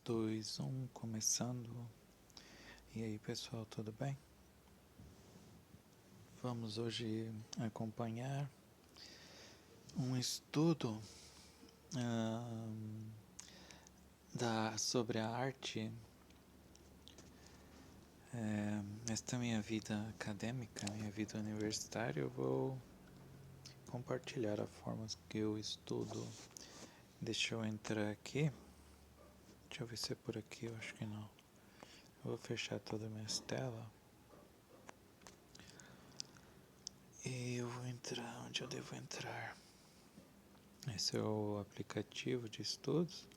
2, 1, começando. E aí, pessoal, tudo bem? Vamos hoje acompanhar um estudo sobre a arte. Esta minha vida acadêmica, minha vida universitária, eu vou compartilhar a forma que eu estudo. Deixa eu entrar aqui. Deixa eu ver se é por aqui, eu acho que não. Eu vou fechar todas as minhas telas. E eu vou entrar onde eu devo entrar. Esse é o aplicativo de estudos.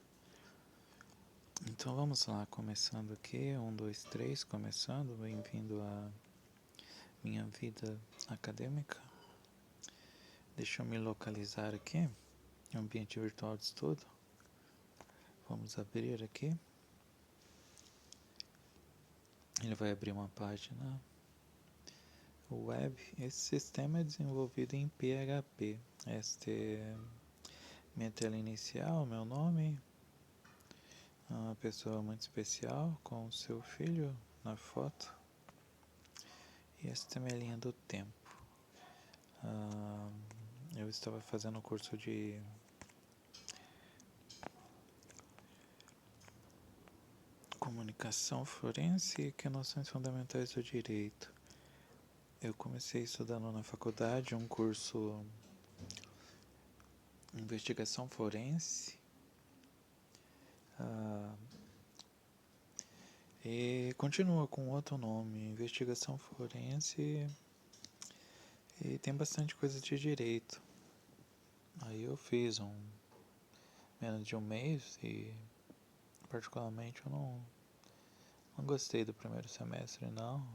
Então vamos lá, começando aqui, 1, 2, 3, começando, bem-vindo à minha vida acadêmica. Deixa eu me localizar aqui, ambiente virtual de estudo. Vamos abrir aqui. Ele vai abrir uma página web. Esse sistema é desenvolvido em PHP. Esta é minha tela inicial, meu nome. Uma pessoa muito especial com o seu filho na foto. E esta é minha linha do tempo. Eu estava fazendo um curso de comunicação forense e noções fundamentais do direito. Eu comecei estudando na faculdade um curso de investigação forense e continua com outro nome, investigação forense, e tem bastante coisa de direito. Aí eu fiz menos de um mês e particularmente eu não gostei do primeiro semestre não.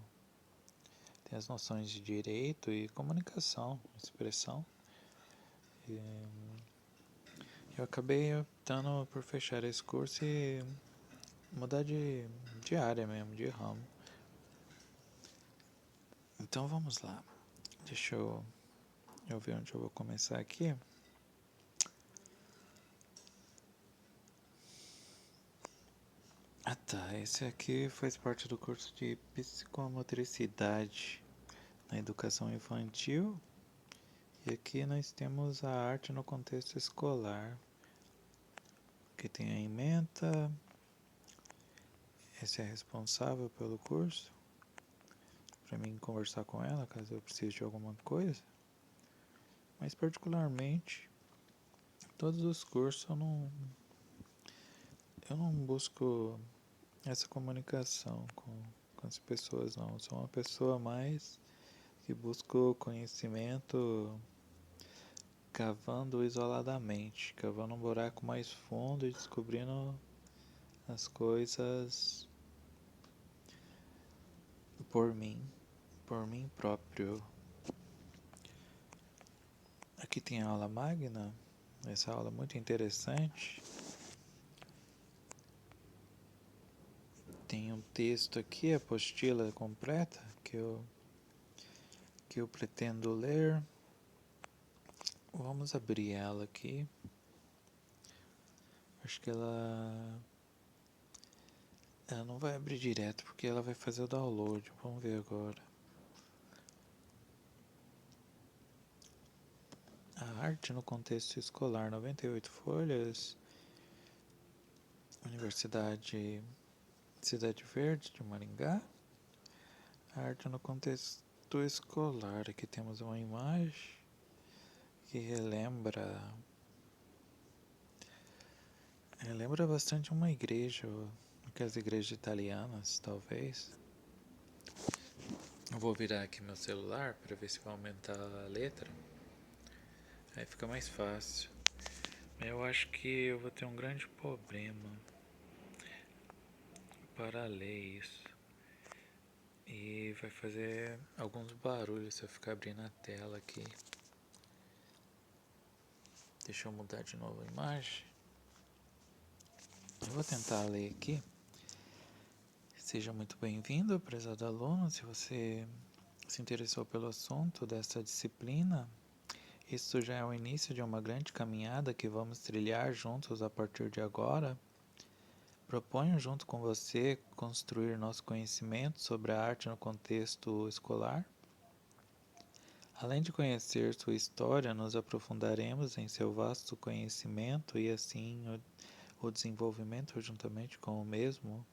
Tem as noções de direito e comunicação, expressão. E eu acabei optando por fechar esse curso e mudar de área mesmo, de ramo. Então vamos lá. Deixa eu ver onde eu vou começar aqui. Ah tá, esse aqui faz parte do curso de psicomotricidade na educação infantil. E aqui nós temos a arte no contexto escolar. Aqui tem a ementa. Esse é responsável pelo curso. Para mim conversar com ela caso eu precise de alguma coisa. Mas particularmente, todos os cursos eu não busco essa comunicação com as pessoas não. Eu sou uma pessoa mais que busca o conhecimento cavando isoladamente, cavando um buraco mais fundo e descobrindo as coisas por mim próprio. Aqui tem a aula magna, essa aula é muito interessante. Tem um texto aqui, a apostila completa, que eu pretendo ler. Vamos abrir ela aqui. Acho que ela não vai abrir direto, porque ela vai fazer o download. Vamos ver agora. A arte no contexto escolar, 98 folhas. Universidade Cidade Verde de Maringá. A arte no contexto escolar. Aqui temos uma imagem que relembra bastante uma igreja, aquelas igrejas italianas, talvez. Eu vou virar aqui meu celular para ver se vai aumentar a letra. Aí fica mais fácil. Eu acho que eu vou ter um grande problema para ler isso. E vai fazer alguns barulhos se eu ficar abrindo a tela aqui. Deixa eu mudar de novo a imagem. Eu vou tentar ler aqui. Seja muito bem-vindo, prezado aluno. Se você se interessou pelo assunto desta disciplina, isso já é o início de uma grande caminhada que vamos trilhar juntos a partir de agora. Proponho, junto com você, construir nosso conhecimento sobre a arte no contexto escolar. Além de conhecer sua história, nos aprofundaremos em seu vasto conhecimento e, assim, o desenvolvimento juntamente com o mesmo.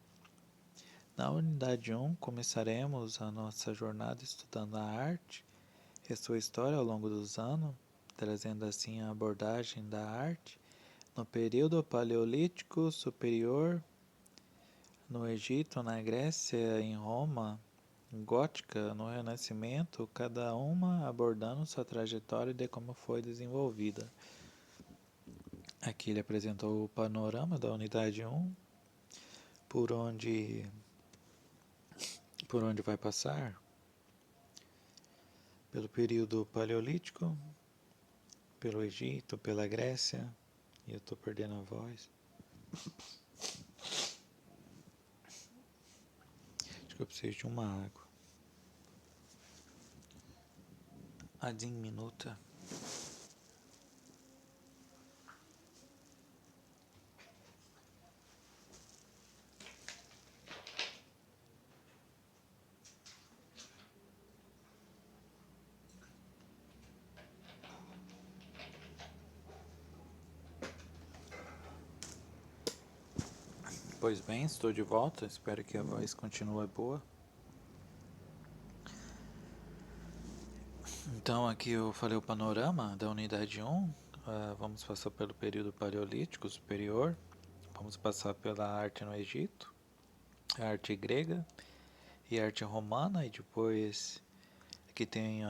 Na unidade 1, começaremos a nossa jornada estudando a arte e sua história ao longo dos anos, trazendo assim a abordagem da arte no período paleolítico superior, no Egito, na Grécia, em Roma, gótica, no Renascimento, cada uma abordando sua trajetória de como foi desenvolvida. Aqui ele apresentou o panorama da unidade 1, por onde vai passar pelo período paleolítico, pelo Egito, pela Grécia, e eu estou perdendo a voz. Acho que eu preciso de uma água. A diminuta. Pois bem, estou de volta, espero que a voz continue boa. Então aqui eu falei o panorama da unidade 1, vamos passar pelo período paleolítico superior, vamos passar pela arte no Egito, a arte grega e a arte romana, e depois aqui tem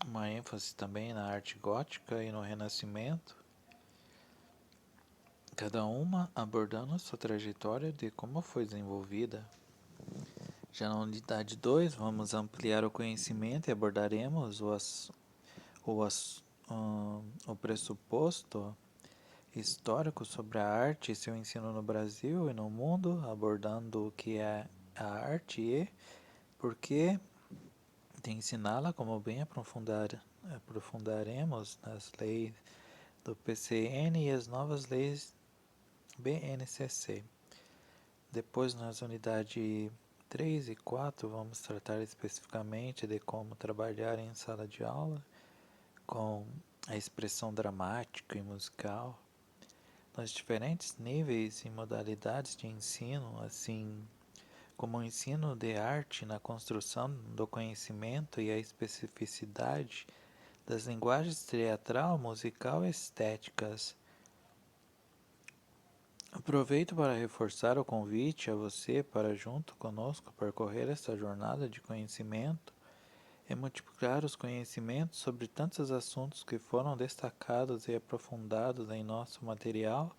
uma ênfase também na arte gótica e no Renascimento, cada uma abordando sua trajetória de como foi desenvolvida. Já na unidade 2, vamos ampliar o conhecimento e abordaremos o pressuposto histórico sobre a arte e seu ensino no Brasil e no mundo, abordando o que é a arte e por que de ensiná-la, como bem aprofundaremos nas leis do PCN e as novas leis BNCC. Depois, nas unidades 3 e 4, vamos tratar especificamente de como trabalhar em sala de aula com a expressão dramática e musical, nos diferentes níveis e modalidades de ensino, assim como o ensino de arte na construção do conhecimento e a especificidade das linguagens teatral, musical e estéticas. Aproveito para reforçar o convite a você para, junto conosco, percorrer esta jornada de conhecimento e multiplicar os conhecimentos sobre tantos assuntos que foram destacados e aprofundados em nosso material.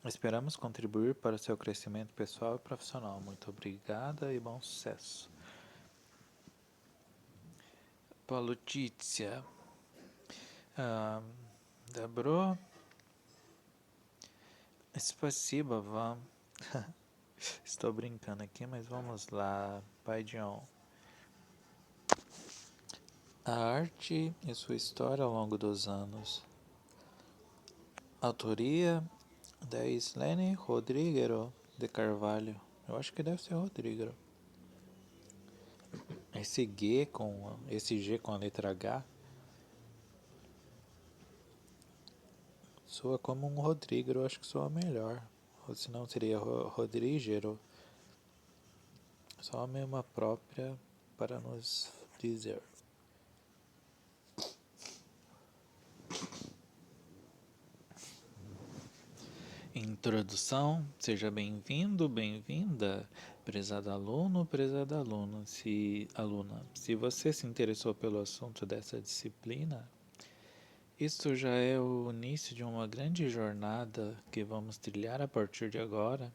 Esperamos contribuir para o seu crescimento pessoal e profissional. Muito obrigada e bom sucesso. Polutizia. Добро. Спасибо вам. Estou brincando aqui, mas vamos lá, Pai John. A arte e sua história ao longo dos anos. Autoria da Islene Rodriguero de Carvalho. Eu acho que deve ser Rodriguero. Esse G com a letra H soa como um Rodriguero, eu acho que soa melhor. Ou se não seria Rodriguero. Só a mesma própria para nos dizer. Introdução, seja bem-vindo, bem-vinda, prezado aluno, prezada aluna. Se você se interessou pelo assunto dessa disciplina, isto já é o início de uma grande jornada que vamos trilhar a partir de agora.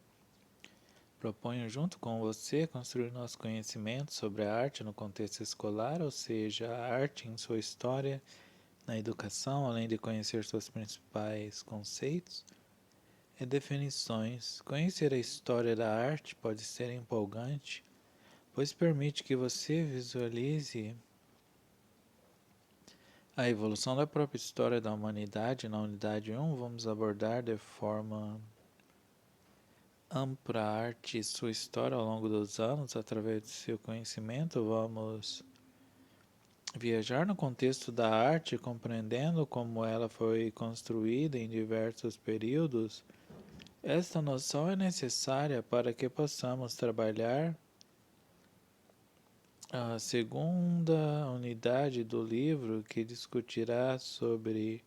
Proponho junto com você construir nosso conhecimento sobre a arte no contexto escolar, ou seja, a arte em sua história na educação, além de conhecer seus principais conceitos e definições. Conhecer a história da arte pode ser empolgante, pois permite que você visualize a evolução da própria história da humanidade. Na unidade 1, vamos abordar de forma ampla arte e sua história ao longo dos anos, através do seu conhecimento, vamos viajar no contexto da arte, compreendendo como ela foi construída em diversos períodos. Esta noção é necessária para que possamos trabalhar a segunda unidade do livro, que discutirá sobre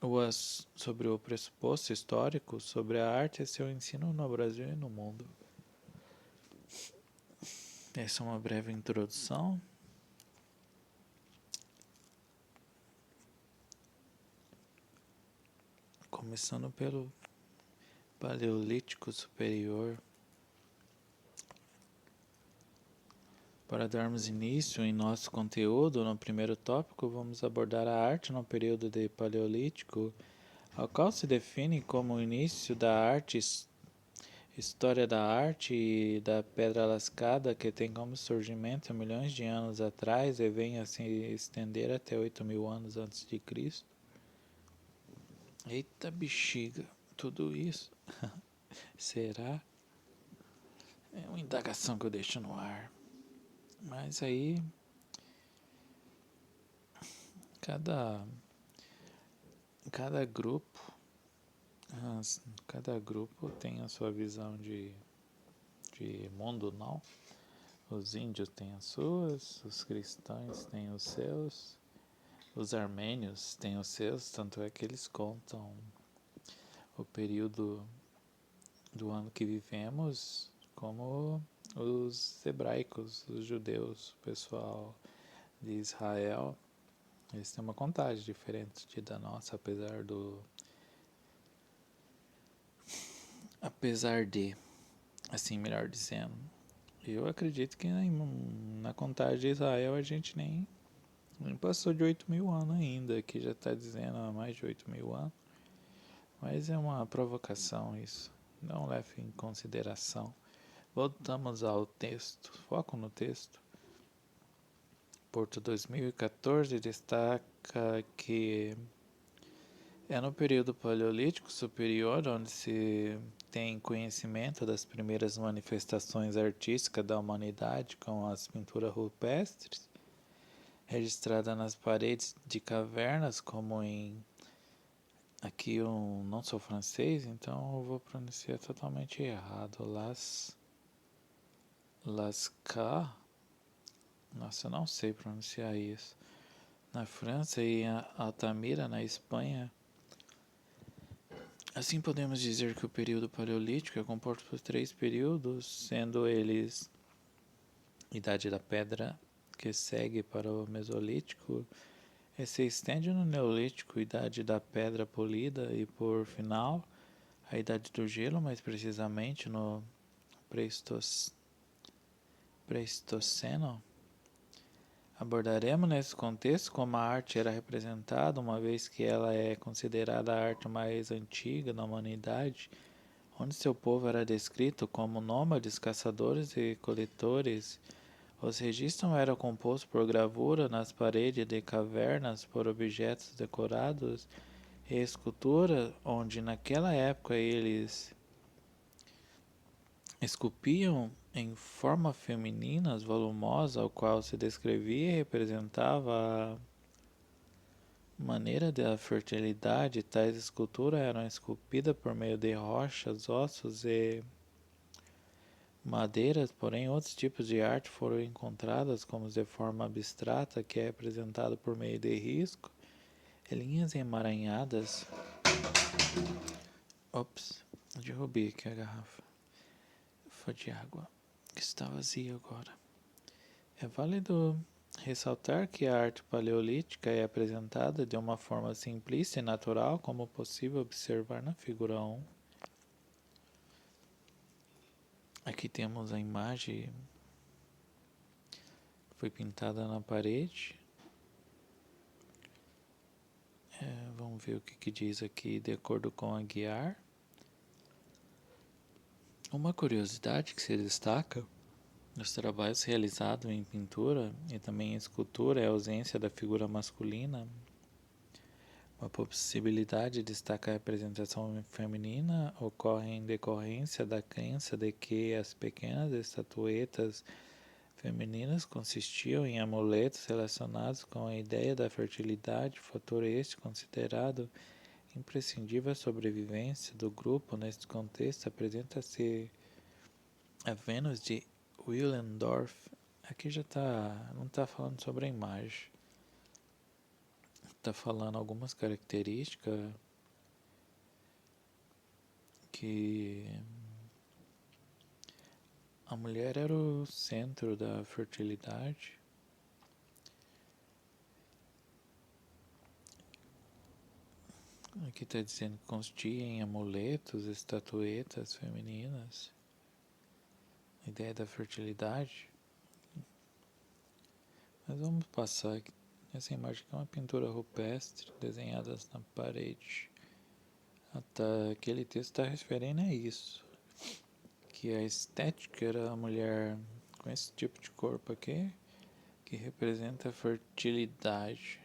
o pressuposto histórico, sobre a arte e seu ensino no Brasil e no mundo. Essa é uma breve introdução. Começando pelo Paleolítico Superior. Para darmos início em nosso conteúdo, no primeiro tópico, vamos abordar a arte no período de Paleolítico, ao qual se define como o início da arte, história da arte e da pedra lascada, que tem como surgimento milhões de anos atrás e vem a se estender até 8.000 anos antes de Cristo. Eita bexiga, tudo isso? Será? É uma indagação que eu deixo no ar. Mas aí, cada, cada grupo, cada grupo tem a sua visão de mundo, não? Os índios têm as suas, os cristãos têm os seus, os armênios têm os seus, tanto é que eles contam o período do ano que vivemos como os hebraicos, os judeus, o pessoal de Israel. Eles têm uma contagem diferente da nossa, apesar de, assim, melhor dizendo. Eu acredito que na contagem de Israel a gente nem passou de 8.000 anos ainda, que já está dizendo há mais de 8.000 anos. Mas é uma provocação isso, não leve em consideração. Voltamos ao texto, foco no texto. Porto 2014 destaca que é no período Paleolítico Superior onde se tem conhecimento das primeiras manifestações artísticas da humanidade, com as pinturas rupestres, registradas nas paredes de cavernas, como em... Aqui eu não sou francês, então eu vou pronunciar totalmente errado. Lascaux. Nossa, eu não sei pronunciar isso. Na França e em Altamira, na Espanha. Assim podemos dizer que o período paleolítico é composto por 3 períodos, sendo eles Idade da Pedra, que segue para o Mesolítico, e se estende no Neolítico, Idade da Pedra Polida, e por final, a Idade do Gelo, mais precisamente no Pleistoceno. Abordaremos nesse contexto como a arte era representada, uma vez que ela é considerada a arte mais antiga da humanidade, onde seu povo era descrito como nômades, caçadores e coletores. Os registros eram compostos por gravura nas paredes de cavernas, por objetos decorados e escultura, onde naquela época eles esculpiam em forma feminina, volumosa, ao qual se descrevia e representava a maneira da fertilidade. Tais esculturas eram esculpidas por meio de rochas, ossos e madeiras, porém outros tipos de arte foram encontradas, como de forma abstrata, que é representada por meio de risco e linhas emaranhadas. Ops, derrubei aqui a garrafa. Foi de água, que está vazia agora. É válido ressaltar que a arte paleolítica é apresentada de uma forma simplista e natural, como possível observar na figura 1. Aqui temos a imagem que foi pintada na parede. Vamos ver o que diz aqui de acordo com a Guiar. Uma curiosidade que se destaca nos trabalhos realizados em pintura e também em escultura é a ausência da figura masculina. A possibilidade de destacar a representação feminina ocorre em decorrência da crença de que as pequenas estatuetas femininas consistiam em amuletos relacionados com a ideia da fertilidade, fator este considerado imprescindível à sobrevivência do grupo. Neste contexto, apresenta-se a Vênus de Willendorf. Aqui já não está falando sobre a imagem, está falando algumas características que a mulher era o centro da fertilidade. Aqui está dizendo que consistia em amuletos, estatuetas femininas, a ideia da fertilidade. Mas vamos passar aqui. Essa imagem aqui é uma pintura rupestre desenhada na parede. Aquele texto está referindo a isso, que a estética era a mulher com esse tipo de corpo aqui, que representa a fertilidade.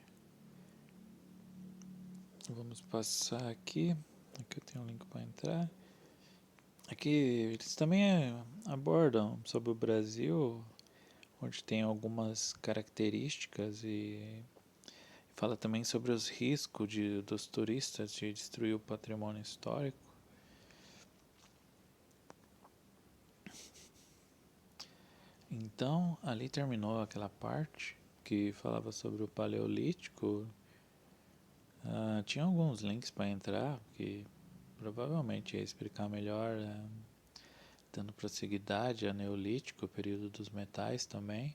Vamos passar aqui. Aqui eu tenho um link para entrar. Aqui eles também abordam sobre o Brasil, onde tem algumas características, e fala também sobre os riscos dos turistas de destruir o patrimônio histórico. Então, ali terminou aquela parte que falava sobre o Paleolítico. Tinha alguns links para entrar, que provavelmente ia explicar melhor, dando prosseguidade a Neolítico, o período dos metais também.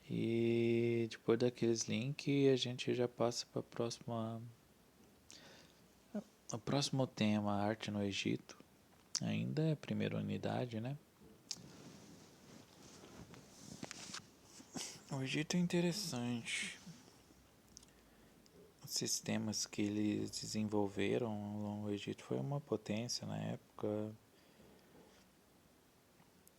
E depois daqueles links a gente já passa para o próximo tema, arte no Egito. Ainda é a primeira unidade, né? O Egito é interessante. Os sistemas que eles desenvolveram, o Egito foi uma potência na época.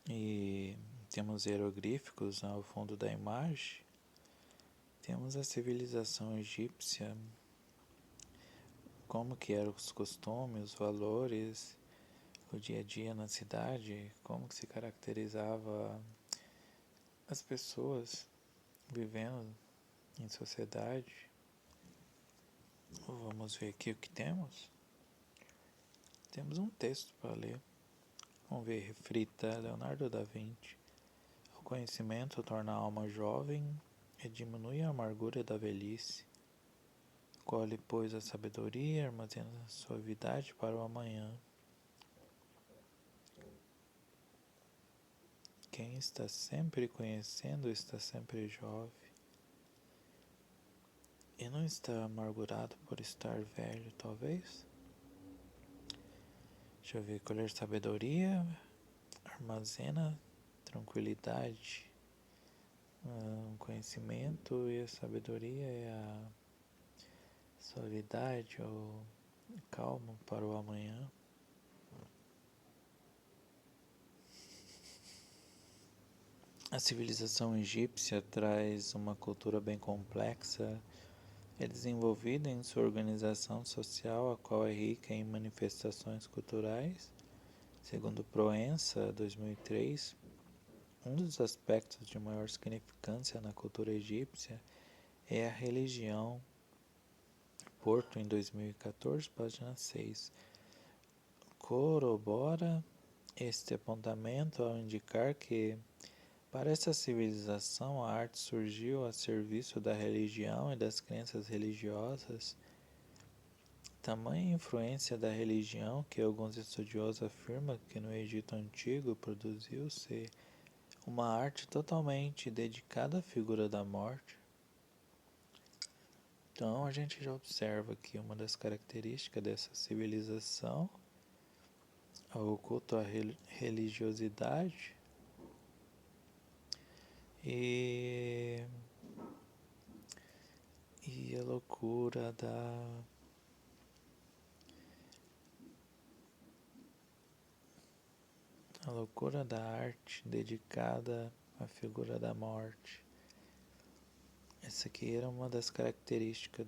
E temos hieroglíficos ao fundo da imagem. Temos a civilização egípcia, como que eram os costumes, os valores, o dia a dia na cidade, como que se caracterizava as pessoas vivendo em sociedade. Vamos ver aqui o que temos. Temos um texto para ler. Vamos ver, reflita Leonardo da Vinci. O conhecimento torna a alma jovem e diminui a amargura da velhice. Colhe, pois, a sabedoria e armazena a suavidade para o amanhã. Quem está sempre conhecendo está sempre jovem. E não está amargurado por estar velho, talvez? Deixa eu ver, colher sabedoria, armazena tranquilidade, conhecimento, e a sabedoria é a suavidade ou calma para o amanhã. A civilização egípcia traz uma cultura bem complexa, é desenvolvida em sua organização social, a qual é rica em manifestações culturais. Segundo Proença, 2003, um dos aspectos de maior significância na cultura egípcia é a religião. Porto, em 2014, página 6. Corrobora este apontamento ao indicar que, para essa civilização, a arte surgiu a serviço da religião e das crenças religiosas. Tamanha influência da religião que alguns estudiosos afirmam que no Egito Antigo produziu-se uma arte totalmente dedicada à figura da morte. Então a gente já observa aqui uma das características dessa civilização, o culto à religiosidade e a loucura da arte dedicada à figura da morte. Essa aqui era uma das características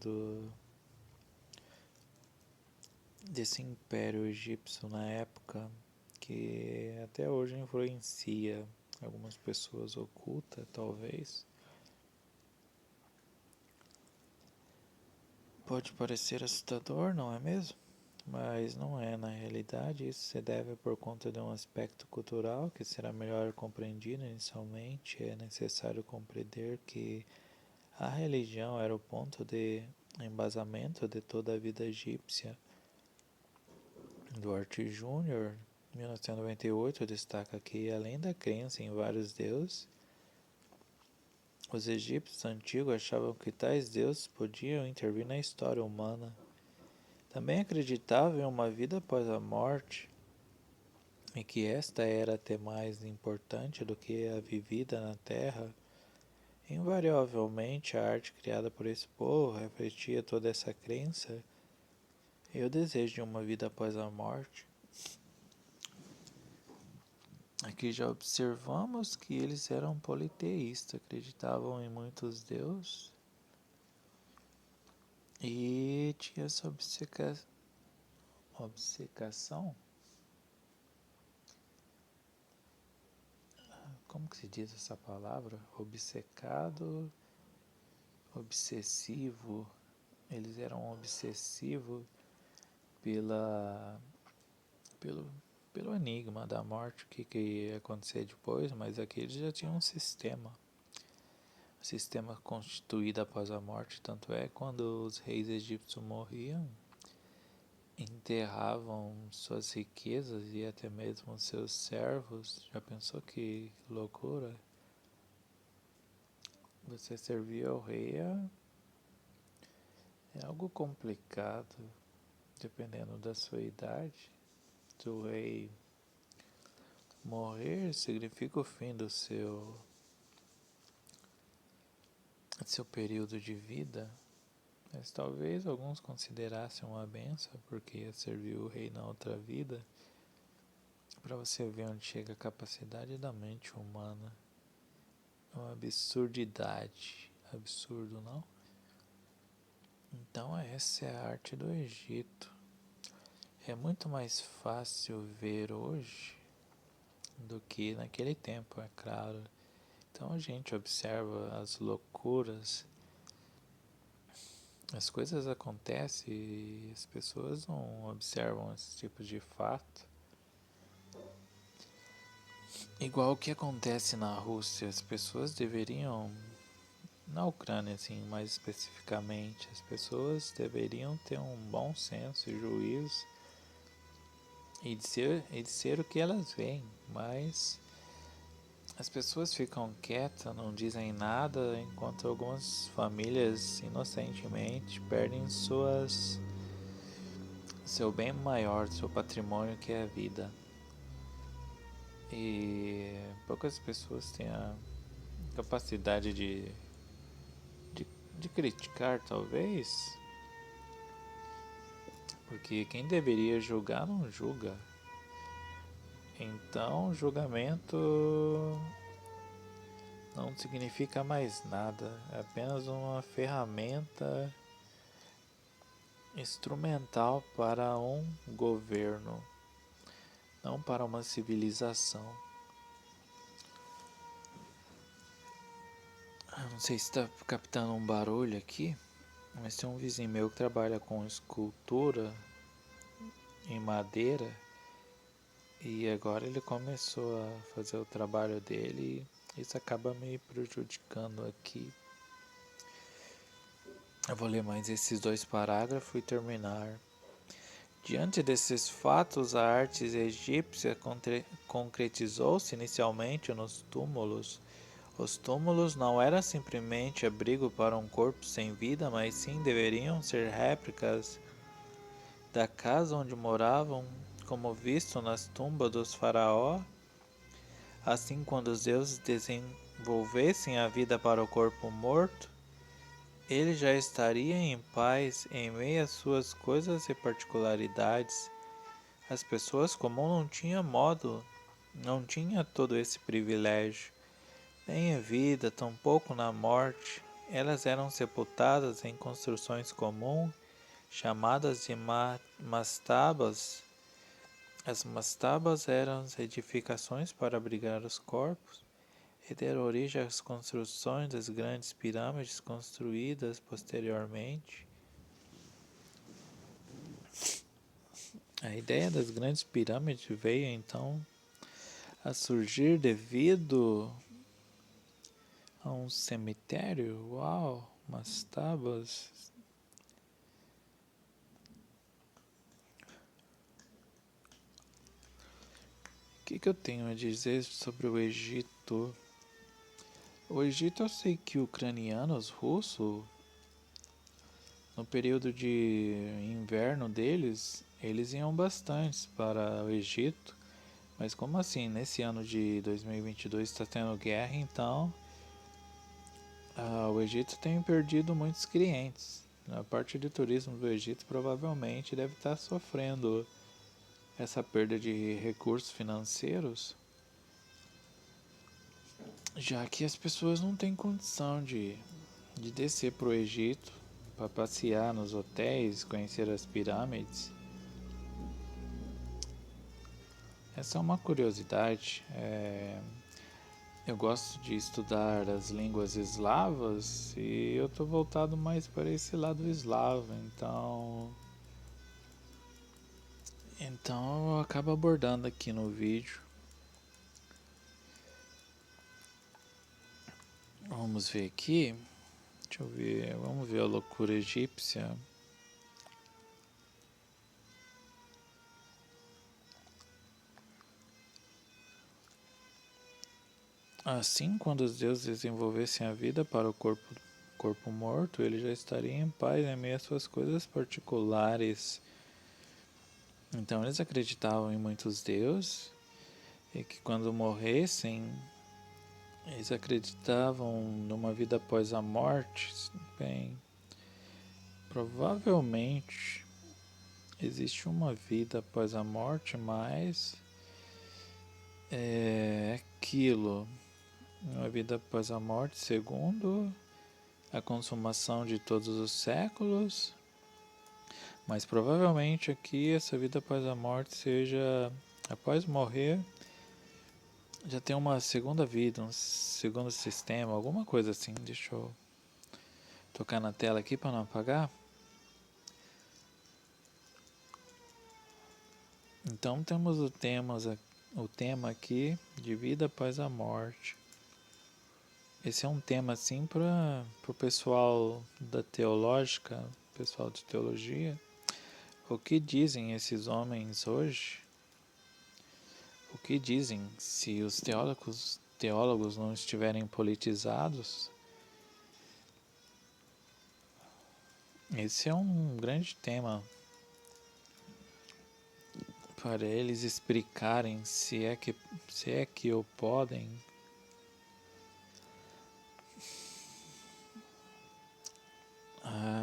desse império egípcio na época, que até hoje influencia algumas pessoas oculta, talvez. Pode parecer assustador, não é mesmo? Mas não é, na realidade, isso se deve por conta de um aspecto cultural que será melhor compreendido inicialmente. É necessário compreender que a religião era o ponto de embasamento de toda a vida egípcia. Duarte Júnior, 1998, destaca que, além da crença em vários deuses, os egípcios antigos achavam que tais deuses podiam intervir na história humana. Também acreditavam em uma vida após a morte e que esta era até mais importante do que a vivida na terra. Invariavelmente, a arte criada por esse povo refletia toda essa crença e o desejo de uma vida após a morte. Aqui já observamos que eles eram politeístas, acreditavam em muitos deuses e tinha essa obcecação. Como que se diz essa palavra? Obcecado, obsessivo. Eles eram obsessivos pela, pelo, pelo enigma da morte, o que ia acontecer depois, mas aqui eles já tinham um sistema constituído após a morte, tanto é quando os reis egípcios morriam, enterravam suas riquezas e até mesmo seus servos. Já pensou que loucura? Você servir ao rei é algo complicado, dependendo da sua idade. Se o rei morrer, significa o fim do seu período de vida. Mas talvez alguns considerassem uma benção, porque ia servir o rei na outra vida. Para você ver onde chega a capacidade da mente humana. É uma absurdidade. Absurdo, não? Então essa é a arte do Egito. É muito mais fácil ver hoje do que naquele tempo, é claro. Então a gente observa as loucuras, as coisas acontecem e as pessoas não observam esse tipo de fato. Igual o que acontece na Rússia, as pessoas deveriam, na Ucrânia assim, mais especificamente, as pessoas deveriam ter um bom senso e juízo e de ser o que elas veem, mas as pessoas ficam quietas, não dizem nada, enquanto algumas famílias inocentemente perdem seu bem maior, seu patrimônio que é a vida. E poucas pessoas têm a capacidade de, de criticar, talvez, porque quem deveria julgar não julga. Então, julgamento não significa mais nada, é apenas uma ferramenta instrumental para um governo, não para uma civilização. Não sei se está captando um barulho aqui, mas tem um vizinho meu que trabalha com escultura em madeira e agora ele começou a fazer o trabalho dele e isso acaba me prejudicando aqui. Eu vou ler mais esses 2 parágrafos e terminar. Diante desses fatos, a arte egípcia concretizou-se inicialmente nos túmulos. Os túmulos não eram simplesmente abrigo para um corpo sem vida, mas sim deveriam ser réplicas da casa onde moravam, como visto nas tumbas dos faraós. Assim, quando os deuses desenvolvessem a vida para o corpo morto, ele já estaria em paz em meio às suas coisas e particularidades. As pessoas comuns não tinham todo esse privilégio, nem em vida, tampouco na morte. Elas eram sepultadas em construções comuns, chamadas de mastabas. As mastabas eram as edificações para abrigar os corpos e deram origem às construções das grandes pirâmides construídas posteriormente. A ideia das grandes pirâmides veio então a surgir devido a um cemitério. Uau, mastabas. O que eu tenho a dizer sobre o Egito? O Egito, eu sei que ucranianos, russos, no período de inverno deles, eles iam bastante para o Egito. Mas como assim? Nesse ano de 2022 está tendo guerra, então o Egito tem perdido muitos clientes. A parte de turismo do Egito provavelmente deve estar sofrendo essa perda de recursos financeiros, já que as pessoas não têm condição de descer para o Egito para passear nos hotéis, conhecer as pirâmides. Essa é uma curiosidade. Eu gosto de estudar as línguas eslavas e eu estou voltado mais para esse lado eslavo, então eu acabo abordando aqui no vídeo. Vamos ver aqui. Deixa eu ver. Vamos ver a loucura egípcia. Assim, quando os deuses desenvolvessem a vida para o corpo morto, ele já estaria em paz em meio às suas coisas particulares. Então eles acreditavam em muitos deuses e que quando morressem, eles acreditavam numa vida após a morte. Bem, provavelmente existe uma vida após a morte, mas é aquilo, uma vida após a morte, segundo a consumação de todos os séculos, mas provavelmente aqui essa vida após a morte seja após morrer, já tem uma segunda vida, um segundo sistema, alguma coisa assim. Deixa eu tocar na tela aqui para não apagar. Então temos o tema aqui de vida após a morte. Esse é um tema assim para o pessoal da teológica, pessoal de teologia. O que dizem esses homens hoje? O que dizem se os teólogos não estiverem politizados? Esse é um grande tema para eles explicarem se é que o podem.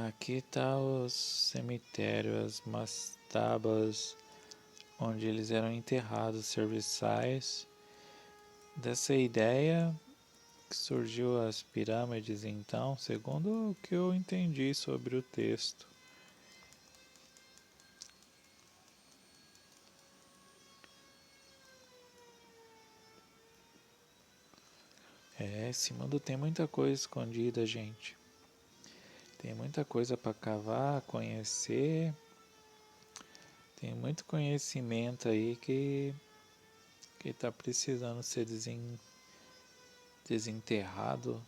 Aqui está o cemitério, as mastabas onde eles eram enterrados, serviçais. Dessa ideia que surgiu as pirâmides, então, segundo o que eu entendi sobre o texto. Esse mundo tem muita coisa escondida, gente. Tem muita coisa para cavar, conhecer. Tem muito conhecimento aí que está precisando ser desenterrado.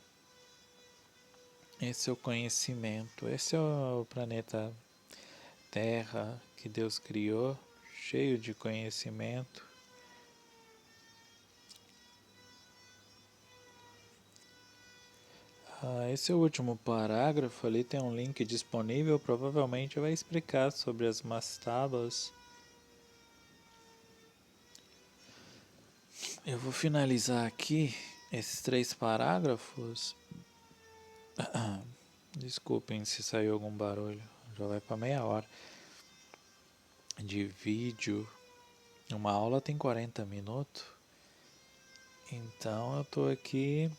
Esse é o conhecimento. Esse é o planeta Terra que Deus criou, cheio de conhecimento. Esse é o último parágrafo, ali tem um link disponível, provavelmente vai explicar sobre as mastabas. Eu vou finalizar aqui esses 3 parágrafos. Desculpem se saiu algum barulho, já vai para meia hora de vídeo. Uma aula tem 40 minutos, então eu tô aqui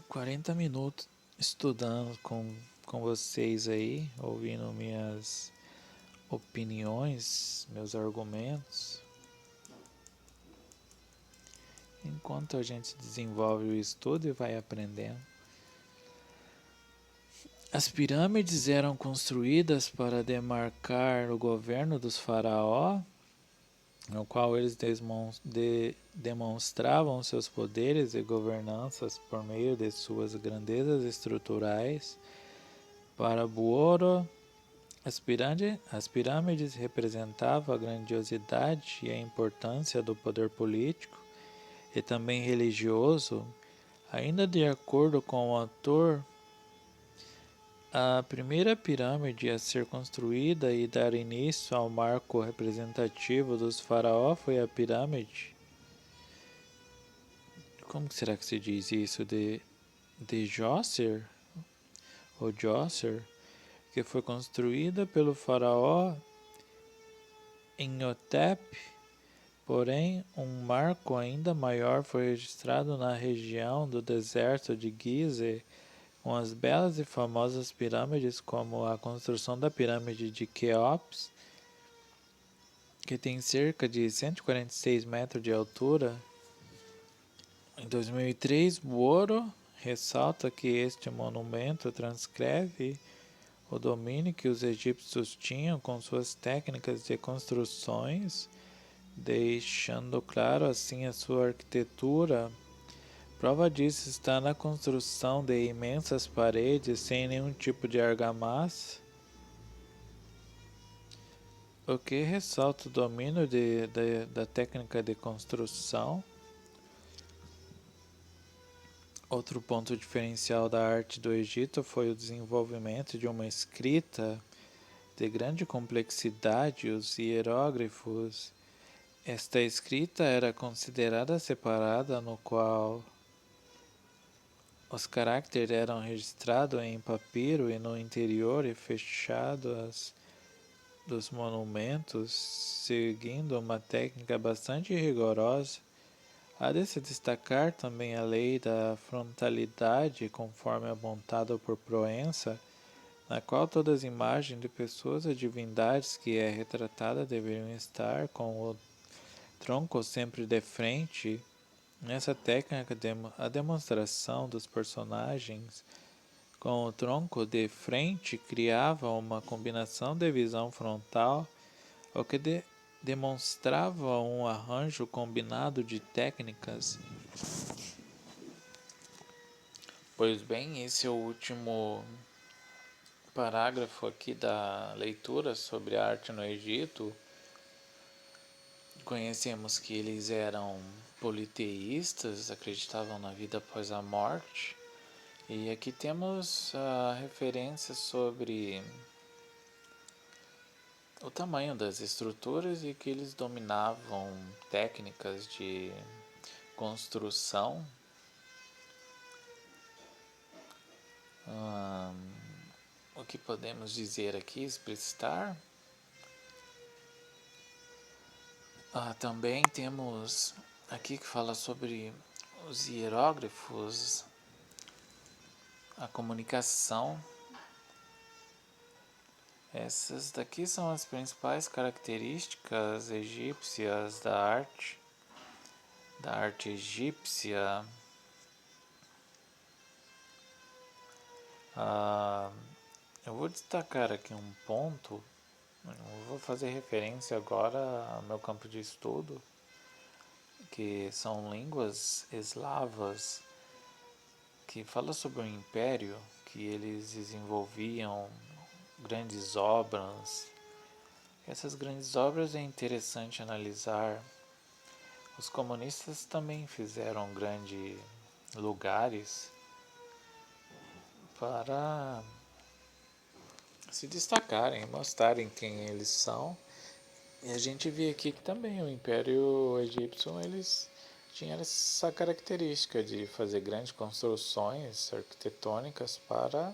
40 minutos estudando com com vocês aí, ouvindo minhas opiniões, meus argumentos, enquanto a gente desenvolve o estudo e vai aprendendo. As pirâmides eram construídas para demarcar o governo dos faraós, no qual eles demonstravam seus poderes e governanças por meio de suas grandezas estruturais. Para Buoro, as pirâmides representavam a grandiosidade e a importância do poder político e também religioso. Ainda de acordo com o autor, a primeira pirâmide a ser construída e dar início ao marco representativo dos faraós foi a pirâmide. Como será que se diz isso? De Djoser? Ou Djoser? Que foi construída pelo faraó Imhotep. Porém, um marco ainda maior foi registrado na região do deserto de Gizeh, com as belas e famosas pirâmides, como a construção da pirâmide de Quéops, que tem cerca de 146 metros de altura. Em 2003, Buoro ressalta que este monumento transcreve o domínio que os egípcios tinham com suas técnicas de construções, deixando claro assim a sua arquitetura. Prova disso está na construção de imensas paredes sem nenhum tipo de argamassa, o que ressalta o domínio da técnica de construção. Outro ponto diferencial da arte do Egito foi o desenvolvimento de uma escrita de grande complexidade, os hieróglifos. Esta escrita era considerada separada, no qual os caracteres eram registrados em papiro e no interior e fechados dos monumentos, seguindo uma técnica bastante rigorosa. Há de se destacar também a lei da frontalidade, conforme apontada por Proença, na qual todas as imagens de pessoas e divindades que é retratada deveriam estar com o tronco sempre de frente. Nessa técnica, a demonstração dos personagens com o tronco de frente criava uma combinação de visão frontal, o que demonstrava um arranjo combinado de técnicas. Pois bem, esse é o último parágrafo aqui da leitura sobre a arte no Egito. Conhecemos que eles eram politeístas, acreditavam na vida após a morte. E aqui temos a referência sobre o tamanho das estruturas e que eles dominavam técnicas de construção. O que podemos dizer aqui, explicitar? Também temos aqui que fala sobre os hieróglifos, a comunicação. Essas daqui são as principais características egípcias da arte egípcia. Eu vou destacar aqui um ponto. Eu vou fazer referência agora ao meu campo de estudo, que são línguas eslavas, que fala sobre o império, que eles desenvolviam grandes obras. Essas grandes obras é interessante analisar. Os comunistas também fizeram grandes lugares para se destacarem, mostrarem quem eles são. E a gente vê aqui que também o Império Egípcio, eles tinham essa característica de fazer grandes construções arquitetônicas para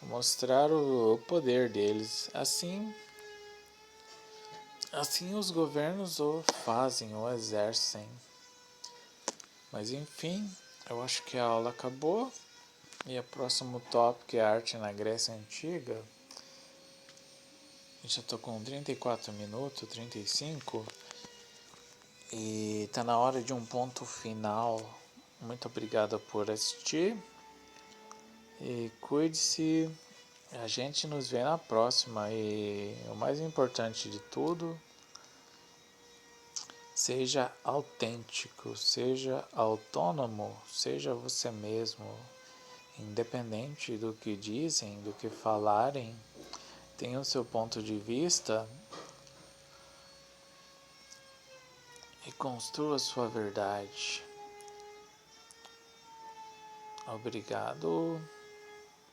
mostrar o poder deles. Assim os governos o fazem, o exercem. Mas enfim, eu acho que a aula acabou. E o próximo tópico é a arte na Grécia Antiga. Eu já estou com 34 minutos, 35. E tá na hora de um ponto final. Muito obrigado por assistir. E cuide-se. A gente nos vê na próxima. E o mais importante de tudo, seja autêntico, seja autônomo, seja você mesmo. Independente do que dizem, do que falarem, tenha o seu ponto de vista e construa sua verdade. Obrigado.